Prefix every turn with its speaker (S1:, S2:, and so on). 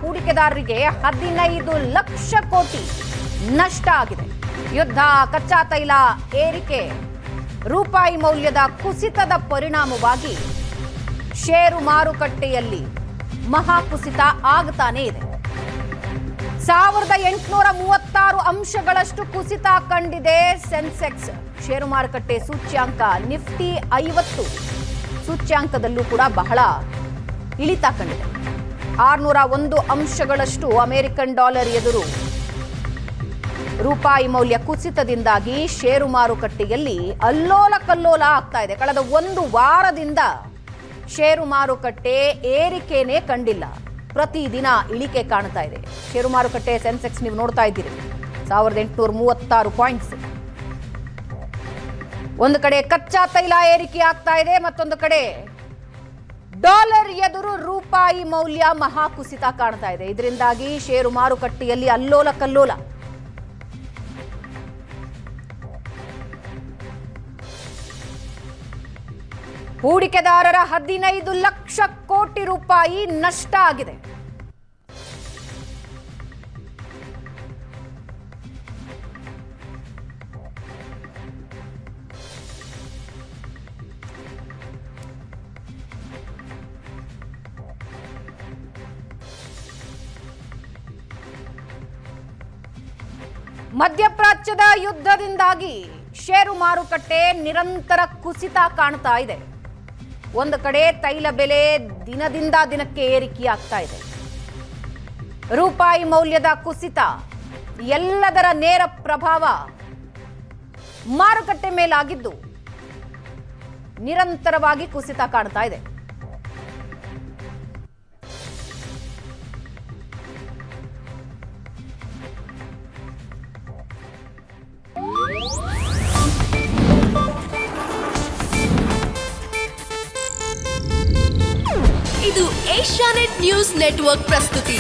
S1: ಹೂಡಿಕೆದಾರರಿಗೆ 15 ಲಕ್ಷ ಕೋಟಿ ನಷ್ಟ ಆಗಿದೆ. ಯುದ್ಧ, ಕಚ್ಚಾ ತೈಲ ಏರಿಕೆ, ರೂಪಾಯಿ ಮೌಲ್ಯದ ಕುಸಿತದ ಪರಿಣಾಮವಾಗಿ ಷೇರು ಮಾರುಕಟ್ಟೆಯಲ್ಲಿ ಮಹಾಕುಸಿತ ಆಗ್ತಾನೇ ಇದೆ. 1836 ಅಂಶಗಳಷ್ಟು ಕುಸಿತ ಕಂಡಿದೆ ಸೆನ್ಸೆಕ್ಸ್ ಷೇರು ಮಾರುಕಟ್ಟೆ ಸೂಚ್ಯಾಂಕ. ನಿಫ್ಟಿ 50 ಸೂಚ್ಯಾಂಕದಲ್ಲೂ ಕೂಡ ಬಹಳ ಇಳಿತ ಕಂಡಿದೆ. 601 ಅಂಶಗಳಷ್ಟು ಅಮೆರಿಕನ್ ಡಾಲರ್ ಎದುರು ರೂಪಾಯಿ ಮೌಲ್ಯ ಕುಸಿತದಿಂದಾಗಿ ಷೇರು ಮಾರುಕಟ್ಟೆಯಲ್ಲಿ ಅಲ್ಲೋಲ ಕಲ್ಲೋಲ ಆಗ್ತಾ ಇದೆ. ಕಳೆದ ಒಂದು ವಾರದಿಂದ ಷೇರು ಮಾರುಕಟ್ಟೆ ಏರಿಕೆನೇ ಕಂಡಿಲ್ಲ, ಪ್ರತಿದಿನ ಇಳಿಕೆ ಕಾಣ್ತಾ ಇದೆ. ಷೇರು ಮಾರುಕಟ್ಟೆ ಸೆನ್ಸೆಕ್ಸ್ ನೀವು ನೋಡ್ತಾ ಇದ್ದೀರಿ, 1836 ಪಾಯಿಂಟ್ಸ್. ಒಂದು ಕಡೆ ಕಚ್ಚಾ ತೈಲ ಏರಿಕೆ ಆಗ್ತಾ ಇದೆ, ಮತ್ತೊಂದು ಕಡೆ ಡಾಲರ್ ಎದುರು ರೂಪಾಯಿ ಮೌಲ್ಯ ಮಹಾಕುಸಿತ ಕಾಣ್ತಾ ಇದೆ. ಇದರಿಂದಾಗಿ ಷೇರು ಮಾರುಕಟ್ಟೆಯಲ್ಲಿ ಅಲ್ಲೋಲ ಕಲ್ಲೋಲ. ಹೂಡಿಕೆದಾರರ 15 ಲಕ್ಷ ಕೋಟಿ ರೂಪಾಯಿ ನಷ್ಟ ಆಗಿದೆ. ಮಧ್ಯಪ್ರಾಚ್ಯದ ಯುದ್ಧದಿಂದಾಗಿ ಷೇರು ಮಾರುಕಟ್ಟೆ ನಿರಂತರ ಕುಸಿತ ಕಾಣ್ತಾ ಇದೆ. ಒಂದು ಕಡೆ ತೈಲ ಬೆಲೆ ದಿನದಿಂದ ದಿನಕ್ಕೆ ಏರಿಕೆಯಾಗ್ತಾ ಇದೆ. ರೂಪಾಯಿ ಮೌಲ್ಯದ ಕುಸಿತ, ಎಲ್ಲದರ ನೇರ ಪ್ರಭಾವ ಮಾರುಕಟ್ಟೆ ಮೇಲಾಗಿದ್ದು ನಿರಂತರವಾಗಿ ಕುಸಿತ ಕಾಣ್ತಾ ಇದೆ.
S2: ಇದು ಏಷ್ಯಾನೆಟ್ ನ್ಯೂಸ್ ನೆಟ್ವರ್ಕ್ ಪ್ರಸ್ತುತಿ.